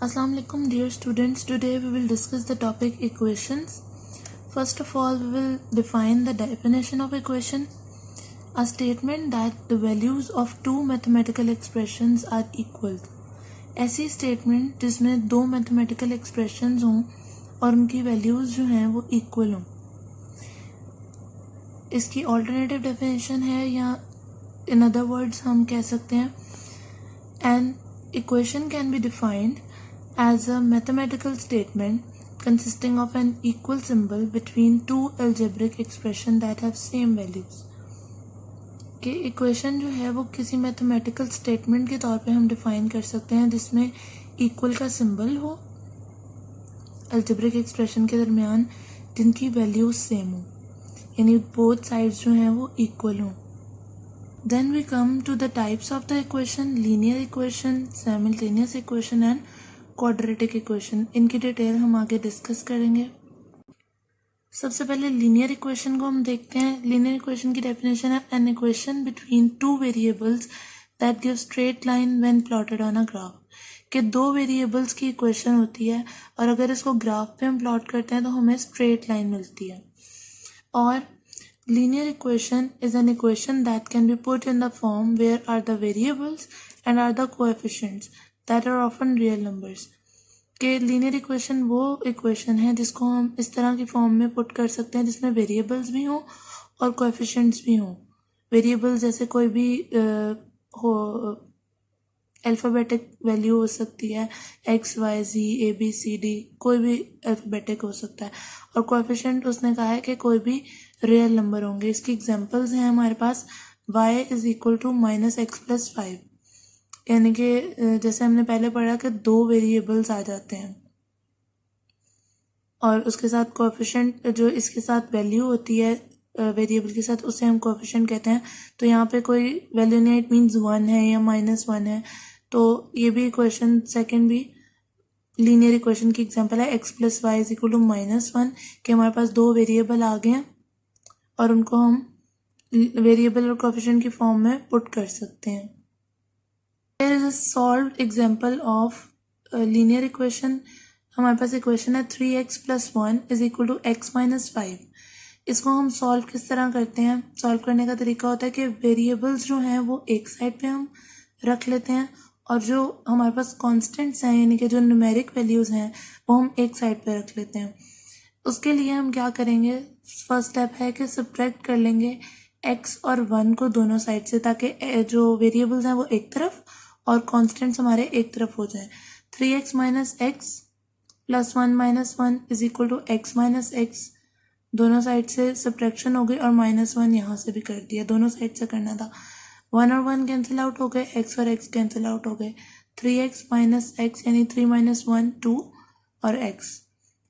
Assalamu alaikum dear students. Today we will discuss the topic equations. First of all, we will define the definition of equation. A statement that the values of two mathematical expressions are equal. ऐसी statement जिसमें दो mathematical expressions हों और उनकी values जो हैं वो equal हों. इसकी alternative definition है या in other words हम कह सकते हैं an equation can be defined as a mathematical statement consisting of an equal symbol between two algebraic expressions that have same values. कि इक्वेशन जो है वो किसी मैथमेटिकल स्टेटमेंट के तौर पे हम डिफाइन कर सकते हैं जिसमें इक्वल का सिंबल हो अलजेब्रिक एक्सप्रेशन के दरमियान जिनकी वैल्यूज सेम हो, यानी बोथ साइड्स जो हैं वो इक्वल हों. Then we come to the types of the equation: linear equation, simultaneous equation and quadratic equation. इनकी डिटेल हम आगे डिस्कस करेंगे. सबसे पहले लीनियर इक्वेशन को हम देखते हैं. लीनियर इक्वेशन की डेफिनेशन है an equation between two variables that give straight line when plotted on a graph. कि दो वेरिएबल्स की इक्वेशन होती है और अगर इसको ग्राफ पे हम प्लॉट करते हैं तो हमें स्ट्रेट लाइन मिलती है. और linear equation is an equation that can be put in the form where are the variables and are the coefficients that are often real numbers. कि लीनियर इक्वेशन वो इक्वेशन है जिसको हम इस तरह की फॉर्म में पुट कर सकते हैं जिसमें वेरिएबल्स भी हों और कोएफिशिएंट्स भी हों. वेरिएबल्स जैसे कोई भी हो, अल्फ़ाबेटिक वैल्यू हो सकती है, X Y Z A B C D, कोई भी अल्फ़ाबेटिक हो सकता है. और कोएफिशिएंट उसने कहा है कि कोई भी रियल नंबर होंगे. इसकी एग्जांपल्स हैं हमारे पास y is equal to -x+5, यानी कि जैसे हमने पहले पढ़ा कि दो वेरिएबल्स आ जाते हैं और उसके साथ कोएफिशिएंट जो इसके साथ वैल्यू होती है वेरिएबल के साथ उसे हम कोएफिशिएंट कहते हैं. तो यहाँ पे कोई वैल्यू नहीं, इट मीन्स 1 है या -1 है. तो ये भी इक्वेशन सेकंड भी लीनियर इक्वेशन की एग्जांपल है. x+y इज इक्वल टू -1 कि हमारे पास दो वेरिएबल आ गए हैं और उनको हम वेरिएबल और कोएफिशिएंट की फॉर्म में पुट कर सकते हैं. Here is a solved example of linear equation. हमारे पास इक्वेशन है 3x + 1 is equal to x - 5. इसको हम सॉल्व किस तरह करते हैं? सॉल्व करने का तरीका होता है कि वेरिएबल्स जो हैं वो एक साइड पे हम रख लेते हैं और जो हमारे पास कॉन्स्टेंट्स हैं यानी कि जो न्यूमेरिक वैल्यूज़ हैं वो हम एक साइड पे रख लेते हैं. उसके लिए हम क्या करेंगे? फर्स्ट स्टेप है कि सब्ट्रैक्ट कर लेंगे x और 1 को दोनों साइड से ताकि जो वेरिएबल्स हैं वो एक तरफ और कांस्टेंट्स हमारे एक तरफ हो जाए. 3x - x + 1 - 1 is equal to x - x. दोनों साइड से सब्ट्रैक्शन हो गई और -1 यहाँ से भी कर दिया, दोनों साइड से करना था. 1 और 1 कैंसिल आउट हो गए, x और x कैंसिल आउट हो गए. 3x - x यानी 3 - 1 2 और x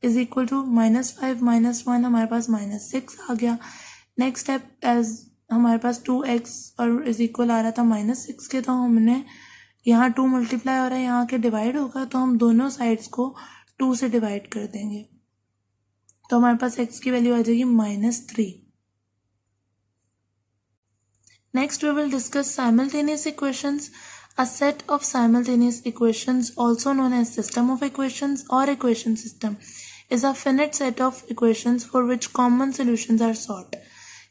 इज इक्वल टू -5 - 1 हमारे पास -6 आ गया. नेक्स्ट स्टेप एज हमारे पास 2x और इज इक्वल आ रहा था -6 के, तो हमने यहाँ 2 मल्टीप्लाई हो रहा है, यहाँ के डिवाइड होगा तो हम दोनों साइड्स को 2 से डिवाइड कर देंगे. तो हमारे पास x की वैल्यू आ जाएगी -3. Next we will discuss simultaneous equations. A set of simultaneous equations also known as system of equations और equation system is a finite set of equations for which common solutions are sought.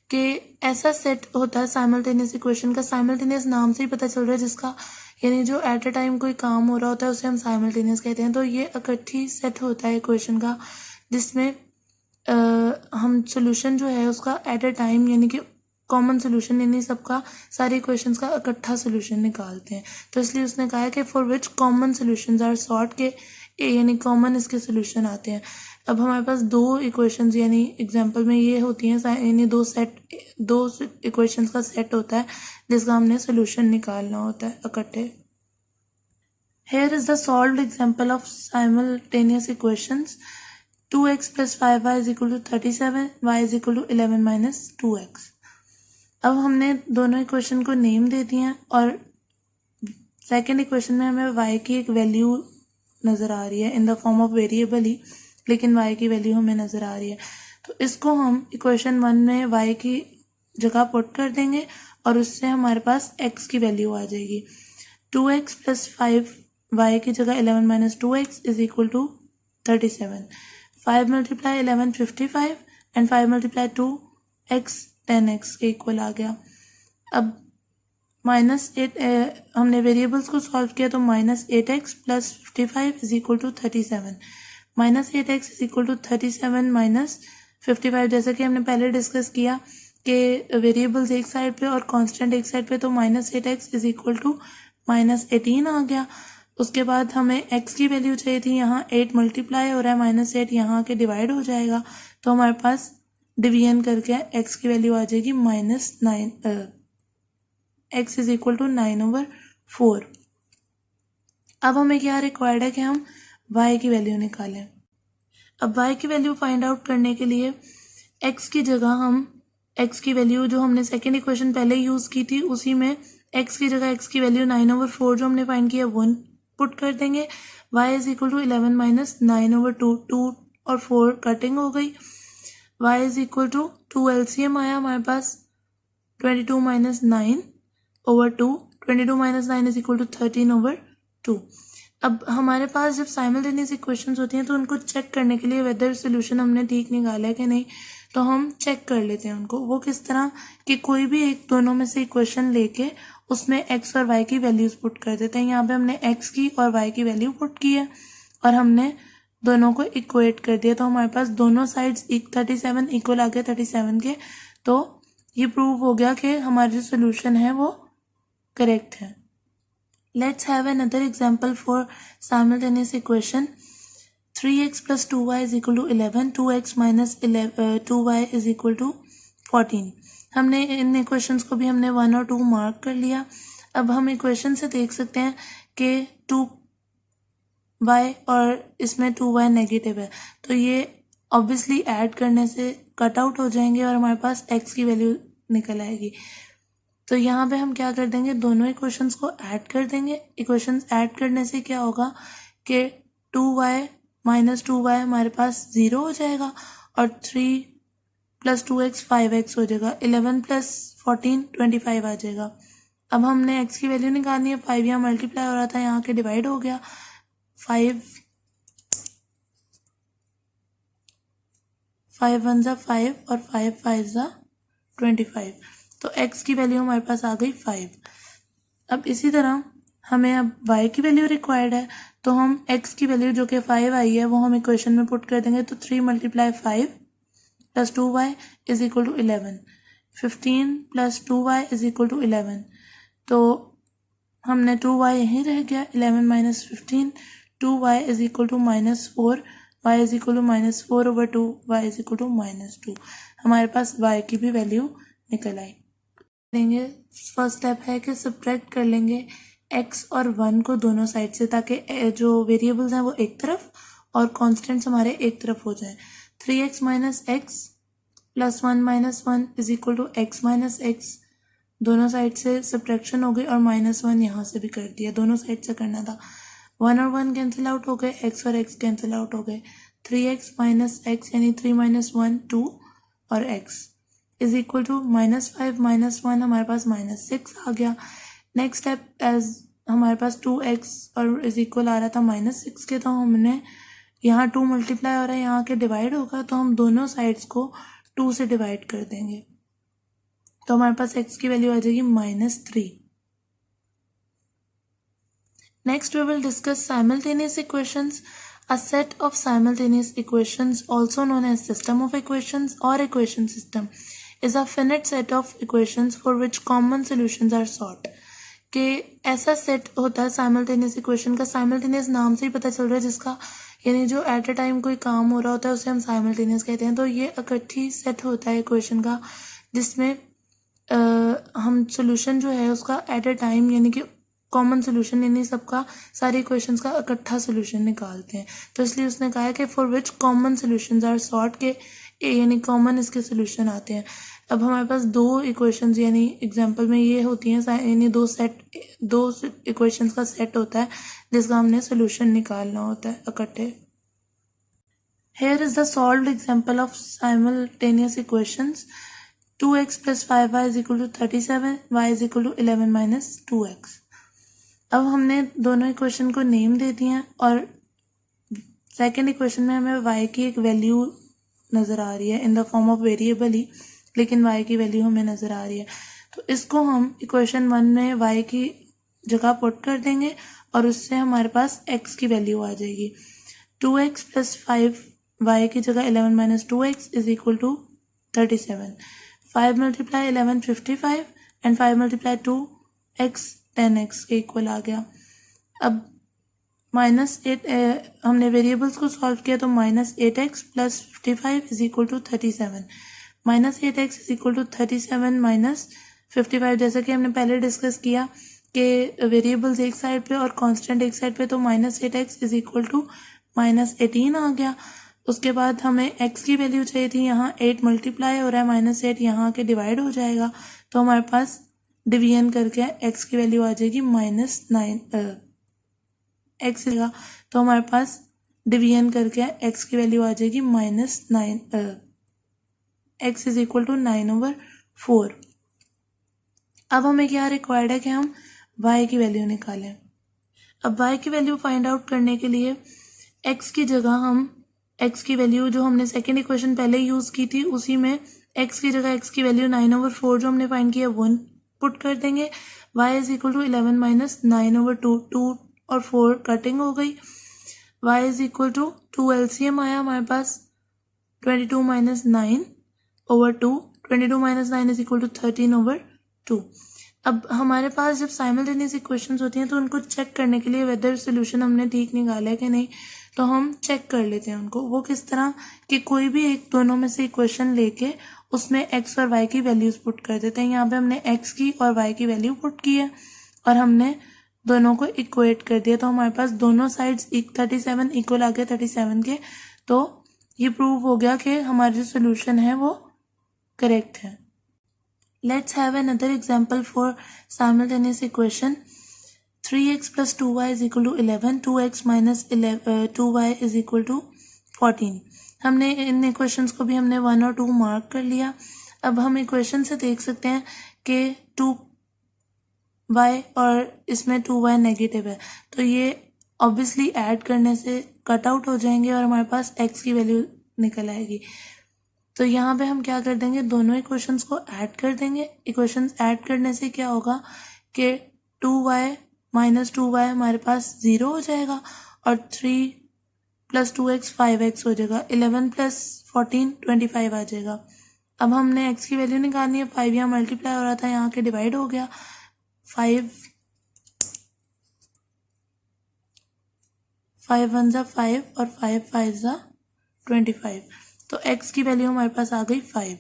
कि ऐसा set होता है simultaneous equation का, simultaneous नाम से ही पता चल रहा है जिसका यानी जो एट अ टाइम कोई काम हो रहा होता है उसे हम साइमल्टेनियस कहते हैं. तो ये इकट्ठी सेट होता है इक्वेशन का जिसमें हम सोल्यूशन जो है उसका एट अ टाइम यानी कि कॉमन सोल्यूशन यानी सबका सारी इक्वेशंस का इकट्ठा सोल्यूशन निकालते हैं. तो इसलिए उसने कहा है कि for which common solutions are sought के यानी कॉमन इसके सोल्यूशन आते हैं. अब हमारे पास दो इक्वेशंस यानी एग्जांपल में ये होती हैं यानी दो इक्वेशंस का सेट होता है जिसका हमने सोल्यूशन निकालना होता है इकट्ठे. Here is the solved example of simultaneous equations. 2x + 5y is equal to 37, y is equal to 11 - 2x. अब हमने दोनों इक्वेशन को नेम दे दिए हैं और सेकेंड इक्वेशन में हमें y की एक वैल्यू नज़र आ रही है in the form of variable ही, लेकिन y की वैल्यू हमें नज़र आ रही है. तो इसको हम इक्वेशन 1 में y की जगह पुट कर देंगे और उससे हमारे पास x की वैल्यू आ जाएगी. 2x + 5 y की जगह 11 minus 2x is equal to 37. 5 multiply 11 55 and 5 multiply 2x 10x के इक्वल आ गया. अब -8 हमने वेरिएबल्स को सॉल्व किया तो -8x plus 55 is equal to 37. -8x is equal to 37 minus 55. जैसे कि हमने पहले डिस्कस किया कि वेरिएबल्स एक साइड पे और कांस्टेंट एक साइड पे, तो -8x इज इक्वल टू -18 आ गया. उसके बाद हमें x की वैल्यू चाहिए थी. यहाँ 8 मल्टीप्लाई हो रहा है, -8 यहाँ के डिवाइड हो जाएगा, तो हमारे पास डिवीजन करके x की वैल्यू आ जाएगी -9. x is equal to 9/4. अब हमें क्या रिक्वायर्ड है कि हम y की वैल्यू निकालें. अब y की वैल्यू फाइंड आउट करने के लिए x की जगह हम x की वैल्यू जो हमने सेकेंड इक्वेशन पहले यूज़ की थी उसी में x की जगह x की वैल्यू 9/4 जो हमने फाइंड किया 1 पुट कर देंगे. y is equal to 11 minus 9/2. 2 और 4 कटिंग हो गई. y is equal to 2 LCM आया हमारे पास 22 minus 9/2. 22 minus 9 is equal to 13/2. अब हमारे पास जब साइमल्टेनियस इक्वेशंस होती हैं तो उनको चेक करने के लिए वेदर सोल्यूशन हमने ठीक निकाला है कि नहीं, तो हम चेक कर लेते हैं उनको. वो किस तरह कि कोई भी एक दोनों में से इक्वेशन लेके उसमें x और y की वैल्यूज पुट कर देते हैं. यहाँ पे हमने x की और y की वैल्यू पुट की है और हमने दोनों को इक्वेट कर दिया, तो हमारे पास दोनों साइड्स 37 इक्वल आ गए 37 के. तो ये प्रूव हो गया कि हमारा जो सोल्यूशन है वो करेक्ट है. Let's have another example for simultaneous equation. 3x plus 2y is equal to 11. 2x minus 2y is equal to 14. हमने इन इक्वेशंस को भी हमने 1 और 2 मार्क कर लिया. अब हम इक्वेशन से देख सकते हैं कि 2y और इसमें 2y नेगेटिव है, तो ये ऑब्वियसली ऐड करने से कट आउट हो जाएंगे और हमारे पास x की वैल्यू निकल आएगी. तो यहाँ पे हम क्या कर देंगे, दोनों इक्वेशंस को ऐड कर देंगे. इक्वेशंस ऐड करने से क्या होगा कि 2y माइनस 2y हमारे पास 0 हो जाएगा और 3 प्लस 2x 5x हो जाएगा. 11 प्लस 14 25 आ जाएगा. अब हमने x की वैल्यू निकालनी है. 5 यहाँ मल्टीप्लाई हो रहा था, यहाँ के डिवाइड हो गया. 5 1 ज़ा 5 और 5 5 ज़ा 25. तो x की वैल्यू हमारे पास आ गई 5. अब इसी तरह हमें अब y की वैल्यू रिक्वायर्ड है, तो हम x की वैल्यू जो कि 5 आई है वो हम इक्वेशन में पुट कर देंगे. तो 3 multiply 5 plus 2y is equal to 11. 15 plus 2y is equal to 11. तो हमने 2y यहीं रह गया. 11 minus 15 2y is equal to -4. y is equal to -4/2. y is equal to -2. हमारे पास y की भी वैल्यू निकल आई. लेंगे फर्स्ट स्टेप है कि सब्ट्रैक्ट कर लेंगे x और 1 को दोनों साइड से, ताकि जो वेरिएबल्स हैं वो एक तरफ और कांस्टेंट्स हमारे एक तरफ हो जाएं. 3x minus x plus 1 minus 1 is equal to x minus x. दोनों साइड से सब्ट्रैक्शन हो गई और -1 यहाँ से भी कर दिया, दोनों साइड से करना था. 1 और 1 कैंसिल आउट हो गए, x और x कैंसिल आउट हो गए. 3x माइनस एक्स यानी 3 माइनस 1 2 और x is equal to -5 minus 1 हमारे पास -6 आ गया. नेक्स्ट स्टेप एज हमारे पास 2x और इज इक्वल आ रहा था -6 के, तो हमने यहाँ 2 मल्टीप्लाई हो रहा है, यहाँ के डिवाइड होगा, तो हम दोनों साइड्स को 2 से डिवाइड कर देंगे. तो हमारे पास x की वैल्यू आ जाएगी -3. Next we will discuss simultaneous equations. A set of simultaneous equations, also known as system of equations or equation system, is a finite set of equations for which common solutions are sought. कि ऐसा set होता है simultaneous equation का. Simultaneous नाम से ही पता चल रहा है, जिसका यानी जो एट अ टाइम कोई काम हो रहा होता है उसे हम साइमल्टेनियस कहते हैं. तो ये इकट्ठी सेट होता है इक्वेशन का, जिसमें हम सोल्यूशन जो है उसका एट अ टाइम यानी कि कॉमन सोल्यूशन यानी सबका सारे इक्वेशंस का इकट्ठा सोल्यूशन निकालते हैं. तो इसलिए उसने कहा है कि for which common solutions are sort के यानी कॉमन इसके सोल्यूशन आते हैं. अब हमारे पास 2 इक्वेशंस यानी एग्जांपल में ये होती हैं यानी 2 इक्वेशंस का सेट होता है जिसका हमने सोल्यूशन निकालना होता है इकट्ठे. Here is the solved example of simultaneous equations. 2x plus 5y is equal to 37, y is equal to 11 minus 2x. अब हमने दोनों इक्वेशन को नेम दे दिए हैं और सेकेंड इक्वेशन में हमें y की एक वैल्यू नज़र आ रही है in the form of variable ही, लेकिन y की वैल्यू हमें नज़र आ रही है। तो इसको हम इक्वेशन 1 में y की जगह पुट कर देंगे और उससे हमारे पास x की वैल्यू आ जाएगी। 2x प्लस 5y की जगह 11 minus 2x is equal to 37। 5 multiply 11 55 and 5 multiply 2x 10x के इक्वल आ गया। अब -8 हमने वेरिएबल्स को सॉल्व किया तो -8x plus 55 is equal to 37। -8x is equal to 37 minus 55, जैसा कि हमने पहले डिस्कस किया कि वेरिएबल्स एक साइड पे और कांस्टेंट एक साइड पे, तो -8x इज इक्वल टू -18 आ गया। उसके बाद हमें x की वैल्यू चाहिए थी, यहाँ 8 मल्टीप्लाई हो रहा है, -8 यहाँ के डिवाइड हो जाएगा तो हमारे पास डिवीजन करके x की वैल्यू आ जाएगी -9 x देगा तो हमारे पास डिवीजन करके x की वैल्यू आ जाएगी -9 x इज इक्वल टू 9/4। अब हमें क्या रिक्वायर्ड है कि हम y की वैल्यू निकालें। अब y की वैल्यू फाइंड आउट करने के लिए x की जगह हम x की वैल्यू जो हमने सेकेंड इक्वेशन पहले यूज़ की थी उसी में x की जगह x की वैल्यू 9/4 जो हमने फाइंड किया 1 पुट कर देंगे। y is equal to 11 minus 9/2, 2 और 4 कटिंग हो गई। y is equal to 2 LCM आया हमारे पास 22 minus 9/2, 22 minus 9 is equal to 13/2। अब हमारे पास जब साइमल्टेनियस इक्वेशंस होती हैं तो उनको चेक करने के लिए वेदर सोल्यूशन हमने ठीक निकाला है कि नहीं, तो हम चेक कर लेते हैं उनको। वो किस तरह कि कोई भी एक दोनों में से इक्वेशन लेके उसमें x और y की वैल्यूज पुट कर देते हैं। यहाँ पे हमने x की और y की वैल्यू पुट की है और हमने दोनों को इक्वेट कर दिया, तो हमारे पास दोनों साइड्स 37 इक्वल आ गया 37 के। तो ये प्रूव हो गया कि हमारा जो सोल्यूशन है वो करेक्ट है। Let's have another example for simultaneous equation. 3x plus 2y is equal to 11, 2x minus 2y is equal to 14. हमने इन इक्वेशंस को भी हमने 1 और 2 मार्क कर लिया। अब हम इक्वेशन से देख सकते हैं कि 2y और इसमें 2y नेगेटिव है, तो ये ऑब्वियसली ऐड करने से कट आउट हो जाएंगे और हमारे पास x की वैल्यू निकल आएगी। तो यहाँ पे हम क्या कर देंगे, दोनों इक्वेशंस को ऐड कर देंगे। इक्वेशंस ऐड करने से क्या होगा कि 2y माइनस 2y हमारे पास 0 हो जाएगा और 3 प्लस 2x 5x हो जाएगा, 11 प्लस 14 25 आ जाएगा। अब हमने x की वैल्यू निकालनी है। 5 यहाँ मल्टीप्लाई हो रहा था, यहाँ के डिवाइड हो गया। 5 1 ज़ा 5 और 5 5 ज़ा 25, तो x की वैल्यू हमारे पास आ गई 5।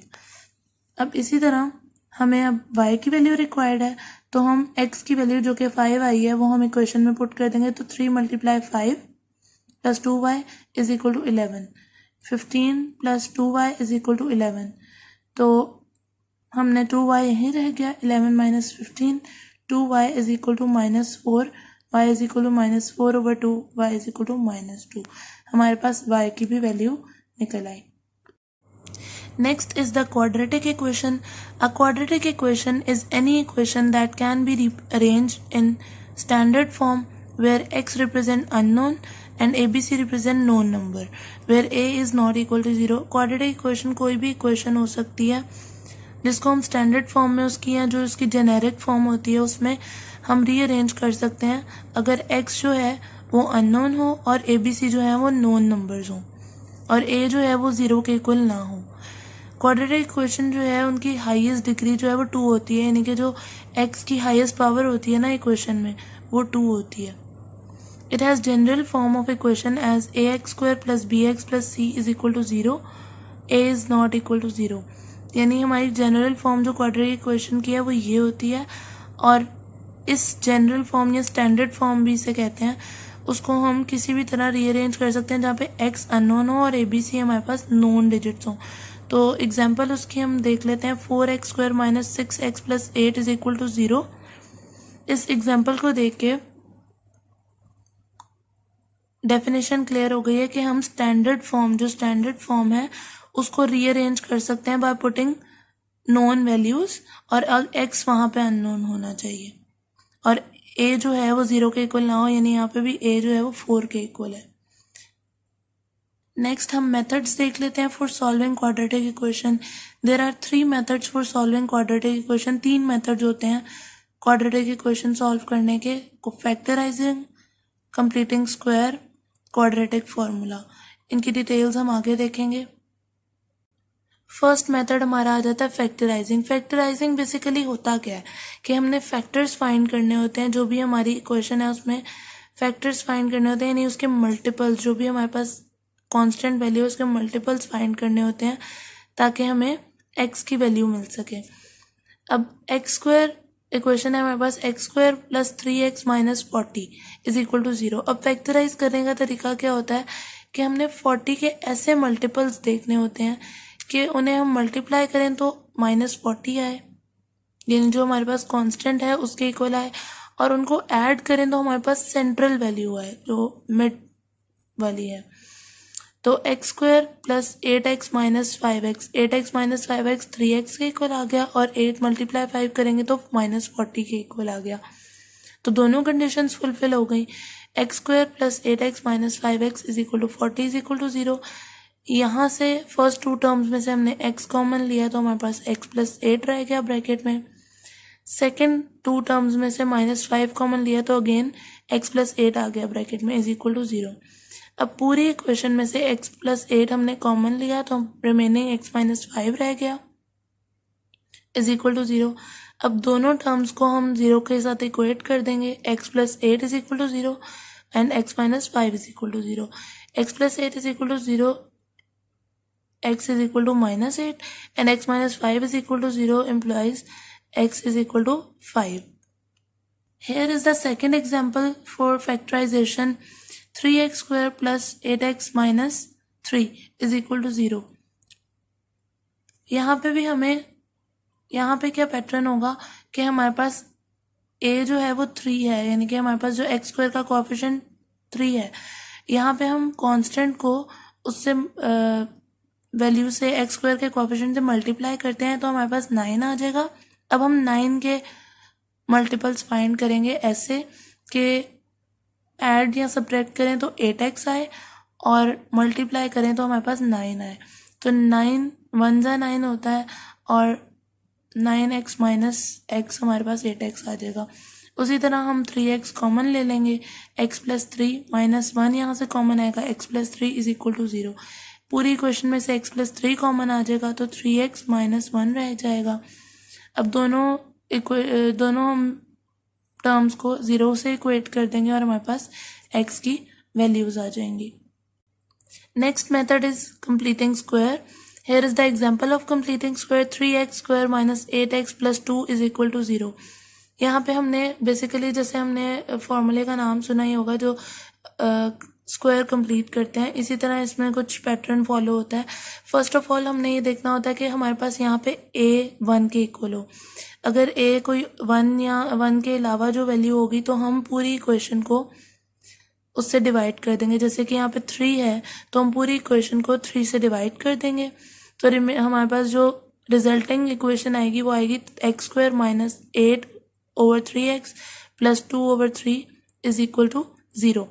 अब इसी तरह हमें अब y की वैल्यू रिक्वायर्ड है, तो हम x की वैल्यू जो कि 5 आई है वो हम इक्वेशन में पुट कर देंगे। तो 3 multiply 5 plus 2y is equal to 11, 15 plus 2y is equal to 11, तो हमने 2y यहीं रह गया। 11 minus 15, 2y is equal to -4, y is equal to -4/2, y is equal to -2। हमारे पास y की भी वैल्यू निकल आई। Next is the quadratic equation. A quadratic equation is any equation that can be rearranged in standard form where x represent unknown and abc represent known number, where a is not equal to 0. Quadratic equation कोई भी equation हो सकती है जिसको हम standard form में उसकी या जो उसकी जेनेरिक फॉर्म होती है उसमें हम रीअरेंज कर सकते हैं अगर x जो है वो अननोन हो और abc जो है वो नोन नंबर्स हो और a जो है वो 0 के इक्वल ना हो। क्वाड्रेटिक इक्वेशन जो है उनकी हाईएस्ट डिग्री जो है वो 2 होती है, यानी कि जो x की हाईएस्ट पावर होती है ना इक्वेशन में वो 2 होती है। It has general form of equation as ax² plus bx plus c is equal to 0, a is not equal to 0। यानी हमारी जनरल फॉर्म जो क्वाड्रेटिक इक्वेशन की है वो ये होती है और इस जनरल फॉर्म या स्टैंडर्ड फॉर्म भी इसे कहते हैं, उसको हम किसी भी तरह रीअरेंज कर सकते हैं जहाँ पे x अननोन हो और abc हमारे पास नोन डिजिट्स हों। तो एग्जाम्पल उसकी हम देख लेते हैं। 4x² minus 6x plus 8 is equal to 0। इस एग्जाम्पल को देख के डेफिनेशन क्लियर हो गई है कि हम स्टैंडर्ड फॉर्म है उसको रीअरेंज कर सकते हैं बाय पुटिंग नोन वैल्यूज और x वहाँ पे अननोन होना चाहिए और ए जो है वो 0 के इक्वल ना हो, यानी यहाँ पे भी ए जो है वो 4 के इक्वल है। नेक्स्ट हम मेथड्स देख लेते हैं for solving quadratic equation. There are 3 methods for solving quadratic equation. 3 methods होते हैं क्वाड्रेटिक इक्वेशन सॉल्व करने के, factorising, completing square, quadratic formula. इनकी डिटेल्स हम आगे देखेंगे। फर्स्ट मेथड हमारा आ जाता है फैक्टराइजिंग। फैक्टराइजिंग बेसिकली होता क्या है कि हमने फैक्टर्स फाइंड करने होते हैं, जो भी हमारी इक्वेशन है उसमें फैक्टर्स फाइंड करने होते हैं, यानी उसके मल्टीपल्स, जो भी हमारे पास कांस्टेंट वैल्यू उसके मल्टीपल्स फाइंड करने होते हैं ताकि हमें एक्स की वैल्यू मिल सके। अब एक्स स्क्वायर इक्वेशन है हमारे पास, x square plus 3x minus 40 is equal to 0। अब फैक्टराइज करने का तरीका क्या होता है कि हमने 40 के ऐसे मल्टीपल्स देखने होते हैं कि उन्हें हम मल्टीप्लाई करें तो माइनस 40 आए, यानी जो हमारे पास कांस्टेंट है उसके इक्वल आए, और उनको ऐड करें तो हमारे पास सेंट्रल वैल्यू आए जो मिड वाली है। तो x square plus 8x minus 5x, 8x minus 5x 3x के इक्वल आ गया, और 8 मल्टीप्लाई 5 करेंगे तो माइनस 40 के इक्वल आ गया। तो दोनों कंडीशंस फुलफिल हो गई। X square plus 8x minus 5x is equal to 40 is equal to 0। यहाँ से फर्स्ट 2 टर्म्स में से हमने x कॉमन लिया तो हमारे पास x प्लस 8 रह गया ब्रैकेट में। सेकेंड 2 टर्म्स में से माइनस 5 कॉमन लिया तो अगेन x प्लस 8 आ गया ब्रैकेट में, इज इक्वल टू 0। अब पूरी इक्वेशन में से x प्लस 8 हमने कॉमन लिया तो रिमेनिंग x माइनस 5 रह गया, इज इक्वल टू 0। अब दोनों टर्म्स को हम 0 के साथ इक्वेट कर देंगे, x प्लस 8 is equal to 0 and x minus 5 is equal to 0। x प्लस 8 is equal to 0, x is equal to minus 8 and x minus 5 is equal to 0 implies x is equal to 5. Here is the second example for factorization. 3x square plus 8x minus 3 is equal to 0. यहाँ पे भी हमें, यहाँ पे क्या pattern होगा कि हमारे पास a जो है वो 3 है, यानी कि हमारे पास जो x स्क्वायर का कोएफिशिएंट 3 है, यहाँ पे हम कांस्टेंट को उससे वैल्यू से एक्स स्क्वायर के कोएफिशिएंट से मल्टीप्लाई करते हैं तो हमारे पास 9 आ जाएगा। अब हम 9 के मल्टीपल्स फाइंड करेंगे ऐसे कि ऐड या सब्ट्रैक्ट करें तो 8x आए और मल्टीप्लाई करें तो हमारे पास 9 आए। तो 9 1 जा 9 होता है और 9x माइनस x हमारे पास 8x आ जाएगा। उसी तरह हम 3x कॉमन ले लेंगे, x प्लस 3 माइनस 1 यहाँ से कॉमन आएगा, x plus 3 is equal to 0। पूरी इक्वेशन में से x प्लस 3 कॉमन आ जाएगा तो 3x माइनस 1 रह जाएगा। अब दोनों हम टर्म्स को 0 से इक्वेट कर देंगे और हमारे पास x की वैल्यूज आ जाएंगी। Next method is completing square. Here is the example of completing square. 3x square minus 8x plus 2 is equal to 0। यहाँ पे हमने बेसिकली, जैसे हमने फॉर्मूले का नाम सुना ही होगा जो स्क्वायर कंप्लीट करते हैं, इसी तरह इसमें कुछ पैटर्न फॉलो होता है। फर्स्ट ऑफ ऑल हमने ये देखना होता है कि हमारे पास यहाँ पे a 1 के इक्वल हो। अगर a कोई 1 या 1 के अलावा जो वैल्यू होगी तो हम पूरी इक्वेशन को उससे डिवाइड कर देंगे। जैसे कि यहाँ पे 3 है तो हम पूरी इक्वेशन को 3 से डिवाइड कर देंगे, तो हमारे पास जो रिजल्टिंग इक्वेशन आएगी वो आएगी x square minus 8 over 3x plus 2 over 3 is equal to 0।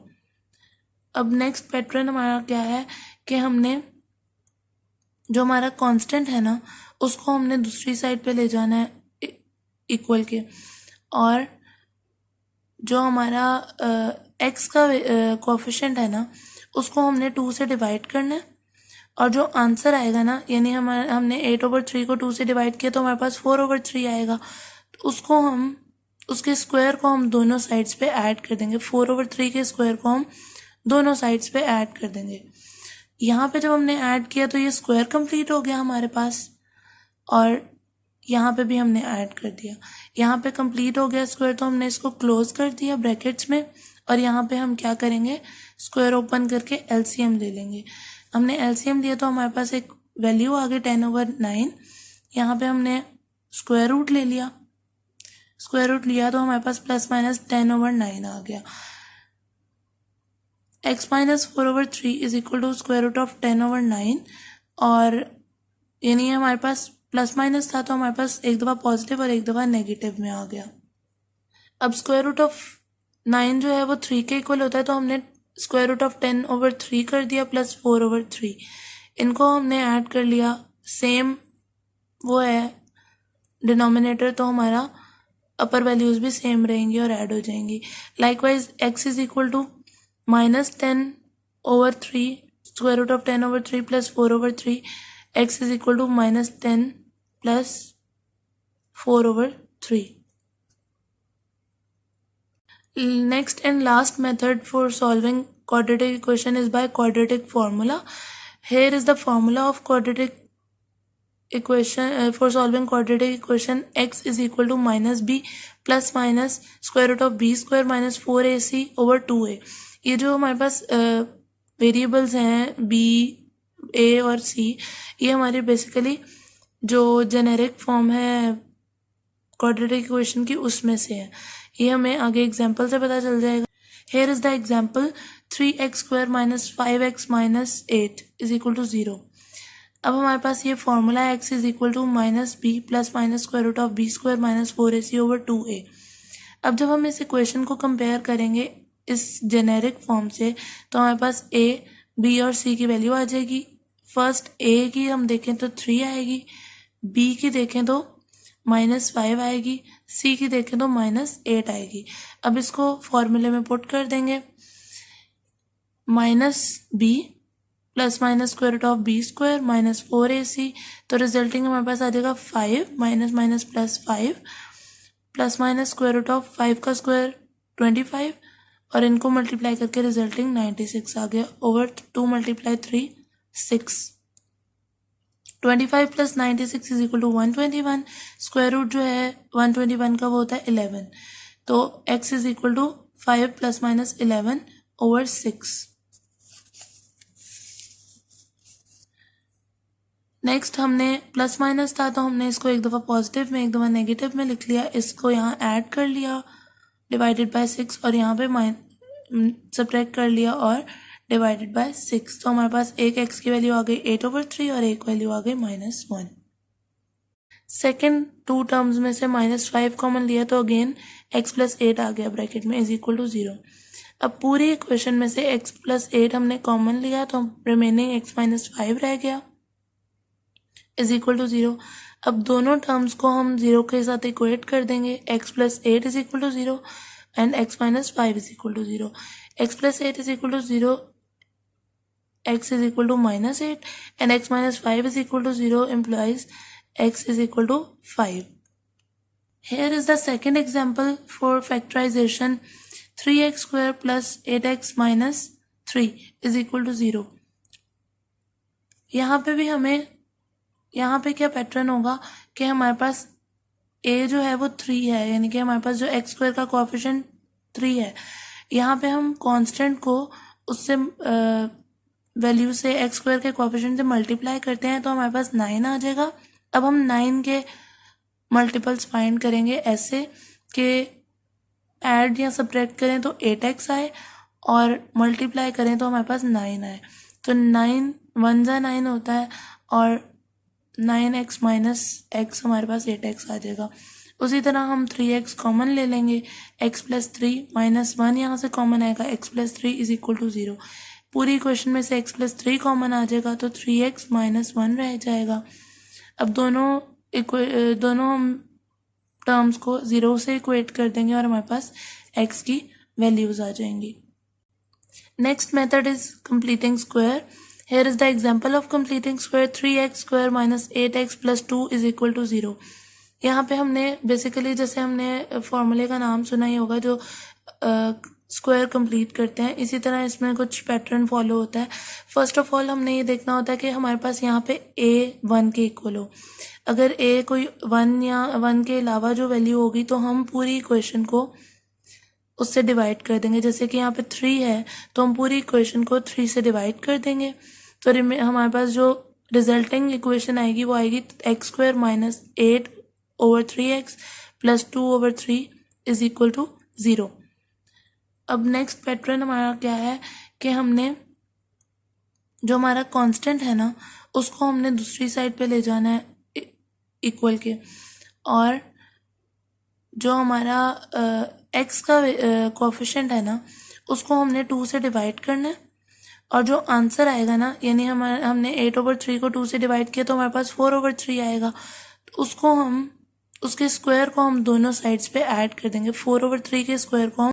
अब नेक्स्ट पैटर्न हमारा क्या है कि हमने जो हमारा कांस्टेंट है ना उसको हमने दूसरी साइड पे ले जाना है इक्वल के, और जो हमारा x का कोएफिशिएंट है ना उसको हमने 2 से डिवाइड करना है, और जो आंसर आएगा ना, यानी हमने 8 ओवर 3 को 2 से डिवाइड किया तो हमारे पास 4 ओवर 3 आएगा, तो उसको हम उसके स्क्वायर को हम दोनों साइड्स पे ऐड कर देंगे। 4 ओवर 3 के स्क्वायर को हम दोनों साइड्स पे ऐड कर देंगे। यहाँ पे जब हमने ऐड किया तो ये स्क्वायर कंप्लीट हो गया हमारे पास, और यहाँ पे भी हमने ऐड कर दिया। यहाँ पे कंप्लीट हो गया स्क्वायर तो हमने इसको क्लोज कर दिया ब्रैकेट्स में, और यहाँ पे हम क्या करेंगे, स्क्वायर ओपन करके एलसीएम ले लेंगे। हमने एलसीएम लिया तो हमारे पास एक वैल्यू आ गई 10 ओवर 9। यहाँ पे हमने स्क्वायर रूट ले लिया, स्क्वायर रूट लिया तो हमारे पास प्लस माइनस 10 ओवर 9 आ गया। x minus 4 over 3 is equal to square root of 10 over 9, और यानी हमारे पास प्लस माइनस था तो हमारे पास एक दफ़ा पॉजिटिव और एक दफ़ा नेगेटिव में आ गया। अब स्क्वायर रूट ऑफ 9 जो है वो 3 के इक्वल होता है, तो हमने स्क्वायर रूट ऑफ 10/3 कर दिया प्लस 4/3, इनको हमने ऐड कर लिया, सेम वो है डिनोमिनेटर, तो हमारा अपर वैल्यूज़ भी सेम रहेंगी और ऐड हो जाएंगी। Likewise x is equal to -10/3 square root of 10/3 plus 4/3, x is equal to -10 plus 4/3. Next and last method for solving quadratic equation is by quadratic formula. Here is the formula of quadratic equation for solving quadratic equation. X is equal to -b plus minus square root of b square minus 4ac over 2a. ये जो हमारे पास variables हैं b, a और c, ये हमारी basically जो generic form है quadratic equation की उसमें से है। ये हमें आगे एग्जांपल से पता चल जाएगा। Here is the example 3x² minus 5x minus 8 is equal to 0. अब हमारे पास ये फॉर्मूला है x is equal to -b plus minus square root of b square minus 4ac over 2a. अब जब हम इस इक्वेशन को कंपेयर करेंगे इस जेनेरिक फॉर्म से, तो हमारे पास a, b और c की वैल्यू आ जाएगी। फर्स्ट a की हम देखें तो 3 आएगी, b की देखें तो -5 आएगी, c की देखें तो -8 आएगी। अब इसको फॉर्मूले में पुट कर देंगे, -b plus minus square root of b square minus 4ac, तो रिजल्टिंग हमारे पास आ जाएगा 5 minus minus plus 5 plus minus square root of 5 का स्क्वायर 25, और इनको मल्टीप्लाई करके रिजल्टिंग 96 आ गया over 2 × 3 6। 25 plus 96 is equal to 121। Square root जो है 121 का वो होता है 11, तो x is equal to 5 plus minus 11 over 6। Next हमने प्लस माइनस था, तो हमने इसको एक दफ़ा पॉजिटिव में एक दफ़ा नेगेटिव में लिख लिया, इसको यहाँ ऐड कर लिया डिवाइडेड बाय 6 और यहाँ पे सब्ट्रैक्ट कर लिया और डिवाइडेड बाय 6, तो हमारे पास एक x की वैल्यू आ गई 8/3 और एक वैल्यू आ गई -1। सेकेंड टू टर्म्स में से -5 कॉमन लिया, तो अगेन x प्लस 8 आ गया ब्रैकेट में इज इक्वल टू 0। अब पूरी इक्वेशन में से x प्लस 8 हमने कॉमन लिया, तो रिमेनिंग x माइनस 5 रह गया इज इक्वल टू 0। अब दोनों टर्म्स को हम 0 के साथ इक्वेट कर देंगे, x प्लस 8 is equal to 0 and x minus 5 is equal to 0। x प्लस 8 is equal to 0, x is equal to -8 and x minus 5 is equal to 0 implies x is equal to 5. Here is the second example for factorization. 3x square plus 8x minus 3 is equal to 0. यहाँ पे भी हमें, यहाँ पे क्या pattern होगा कि हमारे पास a जो है वो 3 है, यानी कि हमारे पास जो x स्क्वायर का कोएफिशिएंट 3 है, यहाँ पे हम कांस्टेंट को उससे वैल्यू से x स्क्वायर के कोएफिशिएंट से मल्टीप्लाई करते हैं, तो हमारे पास 9 आ जाएगा। अब हम 9 के मल्टीपल्स फाइंड करेंगे ऐसे कि ऐड या सब्ट्रैक्ट करें तो 8x आए और मल्टीप्लाई करें तो हमारे पास 9 आए, तो 9 1 जा 9 होता है और 9x माइनस x हमारे पास 8x आ जाएगा। उसी तरह हम 3x कॉमन ले लेंगे, x प्लस 3 माइनस 1 यहाँ से कॉमन आएगा, x plus 3 is equal to 0। पूरी इक्वेशन में से x प्लस 3 कॉमन आ जाएगा, तो 3x माइनस 1 रह जाएगा। अब दोनों हम टर्म्स को 0 से इक्वेट कर देंगे और हमारे पास x की वैल्यूज आ जाएंगी। Next method is completing square. Here is the example of completing square. 3x square minus 8x plus 2 is equal to 0. यहाँ पे हमने बेसिकली, जैसे हमने फॉर्मूले का नाम सुना ही होगा जो स्क्वायर कंप्लीट करते हैं, इसी तरह इसमें कुछ पैटर्न फॉलो होता है। फर्स्ट ऑफ ऑल हमने ये देखना होता है कि हमारे पास यहाँ पे a 1 के इक्वल हो। अगर a कोई 1 या 1 के अलावा जो वैल्यू होगी तो हम पूरी इक्वेशन को उससे डिवाइड कर देंगे। जैसे कि यहाँ पे 3 है तो हम पूरी इक्वेशन को 3 से डिवाइड कर देंगे, तो हमारे पास जो रिजल्टिंग इक्वेशन आएगी वो आएगी x square minus 8 over 3x plus 2 over 3 is equal to 0। अब नेक्स्ट पैटर्न हमारा क्या है कि हमने जो हमारा कांस्टेंट है ना उसको हमने दूसरी साइड पे ले जाना है इक्वल के, और जो हमारा एक्स का कोफिशिएंट है ना, उसको हमने 2 से डिवाइड करना है, और जो आंसर आएगा ना, यानी हमने 8/3 को 2 से डिवाइड किया तो हमारे पास 4/3 आएगा। तो उसको हम, उसके स्क्वायर को हम दोनों साइड्स पे ऐड कर देंगे। 4/3 के स्क्वायर को हम